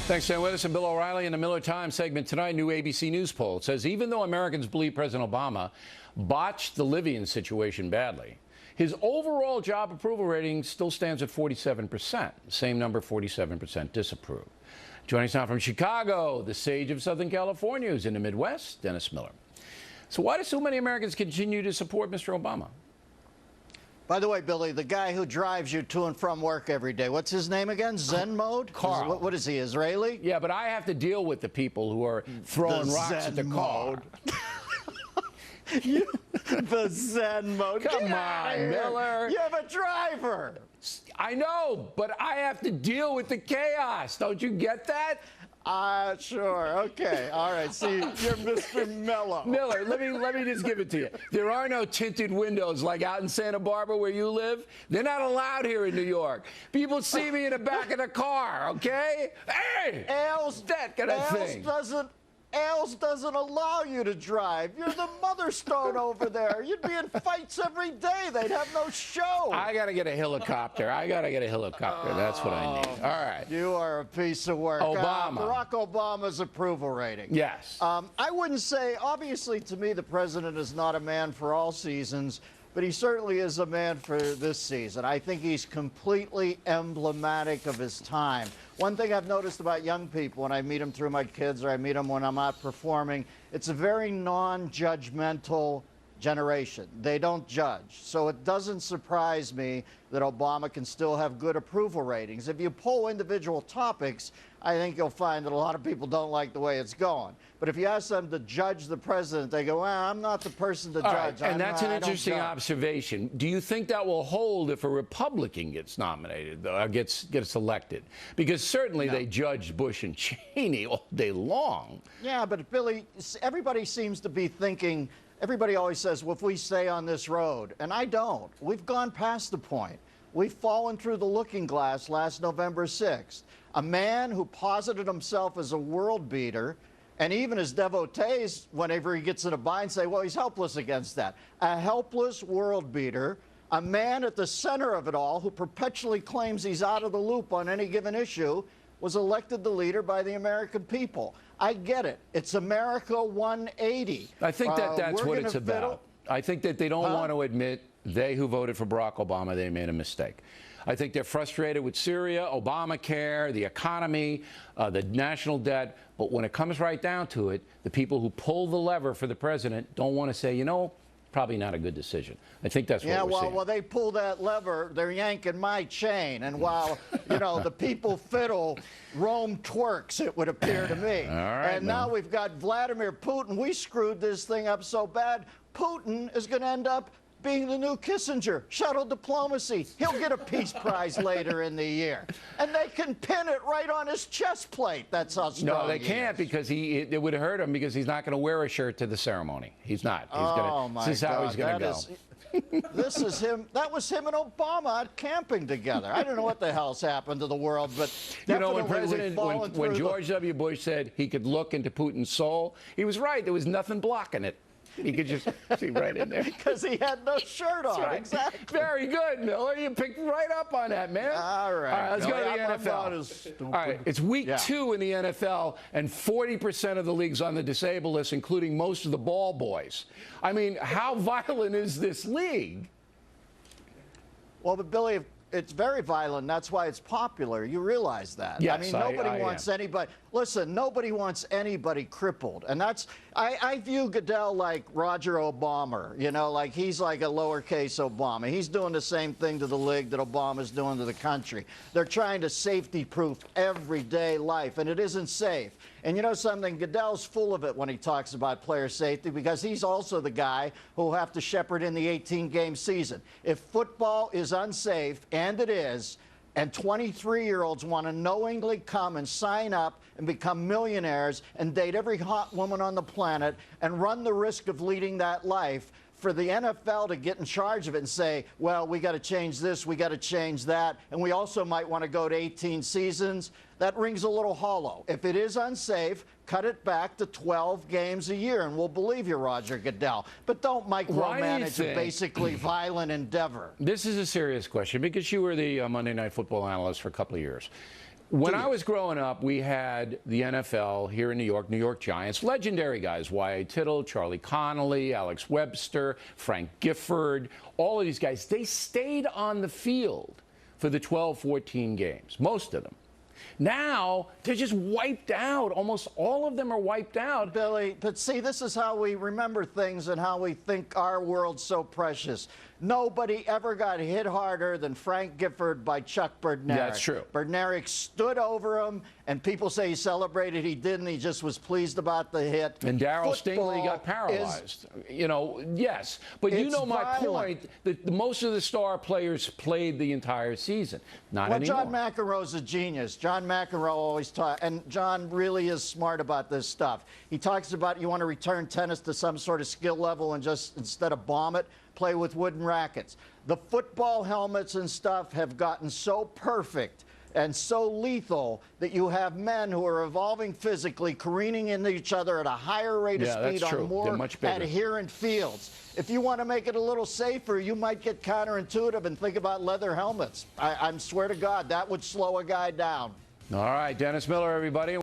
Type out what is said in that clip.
Thanks for staying with us. And Bill O'Reilly in the Miller Times segment tonight. New ABC News poll says even though Americans believe President Obama botched the Libyan situation badly, his overall job approval rating still stands at 47%. Same number, 47% disapprove. Joining us now from Chicago, the sage of Southern California, who's in the Midwest, Dennis Miller. So why do so many Americans continue to support Mr. Obama? By the way, Billy, the guy who drives you to and from work every day, what's his name again? Zen Mode? Carl. What is he, Israeli? Yeah, but I have to deal with the people who are throwing rocks at the car. The Zen Mode. Come on, Miller. You have a driver. I know, but I have to deal with the chaos. Don't you get that? Sure. Okay. All right. See, you're Mr. Mellow. Miller, let me just give it to you. There are no tinted windows like out in Santa Barbara where you live. They're not allowed here in New York. People see me in the back of the car, okay? Hey! That kind of thing. Ailes doesn't allow you to drive. You're the mother stone over there. You'd be in fights every day. They'd have no show. I got to get a helicopter. That's what I need. All right. You are a piece of work. Obama. Barack Obama's approval rating. Yes. I wouldn't say, obviously, to me, the president is not a man for all seasons, but he certainly is a man for this season. I think he's completely emblematic of his time. One thing I've noticed about young people when I meet them through my kids or I meet them when I'm out performing, it's a very non-judgmental generation. They don't judge. So it doesn't surprise me that Obama can still have good approval ratings. If you poll individual topics, I think you'll find that a lot of people don't like the way it's going. But if you ask them to judge the president, they go, well, I'm not the person to judge. Right. And that's an interesting observation. Do you think that will hold if a Republican gets nominated, though, gets elected? Because certainly they judged Bush and Cheney all day long. Yeah, but Billy, everybody seems to be thinking, everybody always says, well, if we stay on this road, and I don't. We've gone past the point. We've fallen through the looking glass last November 6th. A man who posited himself as a world beater, and even his devotees, whenever he gets in a bind, say, well, he's helpless against that. A helpless world beater, a man at the center of it all who perpetually claims he's out of the loop on any given issue, was elected the leader by the American people. I get it. It's America 180. I think that's what it's about. I think that they don't want to admit, they who voted for Barack Obama, they made a mistake. I think they're frustrated with Syria, Obamacare, the economy, the national debt. But when it comes right down to it, the people who pull the lever for the president don't want to say, you know, probably not a good decision. I think that's what we're seeing. Well, they pull that lever, they're yanking my chain. And while, you know, the people fiddle, Rome twerks, it would appear to me. All right, and now we've got Vladimir Putin. We screwed this thing up so bad, Putin is going to end up being the new Kissinger, shuttle diplomacy. He'll get a peace prize later in the year. And they can pin it right on his chest plate. That's how strong No, they can't because it would hurt him because he's not going to wear a shirt to the ceremony. He's not. He's gonna, this is how he's going to go. This is him. That was him and Obama out camping together. I don't know what the hell's happened to the world, but you know, when George W. Bush said he could look into Putin's soul, he was right. There was nothing blocking it. He could just see right in there. Because he had no shirt on. Right. Exactly. Very good, Miller. You picked right up on that, man. All right. Let's go to the NFL. All right. It's week 2 in the NFL, and 40% of the league's on the disabled list, including most of the ball boys. I mean, how violent is this league? Well, but Billy, it's very violent. That's why it's popular. You realize that. Yes, I mean, nobody wants anybody. Listen, nobody wants anybody crippled. And that's, I view Goodell like Roger Obama. You know, like he's like a lowercase Obama. He's doing the same thing to the league that Obama's doing to the country. They're trying to safety-proof everyday life, and it isn't safe. And you know something? Goodell's full of it when he talks about player safety because he's also the guy who will have to shepherd in the 18-game season. If football is unsafe, and it is, and 23-year-olds want to knowingly come and sign up and become millionaires and date every hot woman on the planet and run the risk of leading that life, for the NFL to get in charge of it and say, well, we got to change this, we got to change that, and we also might want to go to 18 seasons, that rings a little hollow. If it is unsafe, cut it back to 12 games a year, and we'll believe you, Roger Goodell. But don't micromanage a basically violent endeavor. This is a serious question because you were the Monday Night Football analyst for a couple of years. When I was growing up, we had the NFL here in New York Giants, legendary guys, Y.A. Tittle, Charlie Connolly, Alex Webster, Frank Gifford, all of these guys. They stayed on the field for the 12-14 games, most of them. Now, they're just wiped out. Almost all of them are wiped out. Billy, but see, this is how we remember things and how we think our world's so precious. Nobody ever got hit harder than Frank Gifford by Chuck Bednarik. That's true. Bednarik stood over him, and people say he celebrated. He didn't. He just was pleased about the hit. And Darryl Football Stingley got paralyzed. You know, yes. But you know my violent. point, that most of the star players played the entire season. Not Well, anymore. John McEnroe's a genius. John McEnroe always talks, and John really is smart about this stuff. He talks about you want to return tennis to some sort of skill level and just, instead of bomb it, play with wooden rackets. The football helmets and stuff have gotten so perfect and so lethal that you have men who are evolving physically, careening into each other at a higher rate of speed on more adherent fields. If you want to make it a little safer, you might get counterintuitive and think about leather helmets. I swear to God, that would slow a guy down. All right, Dennis Miller, everybody.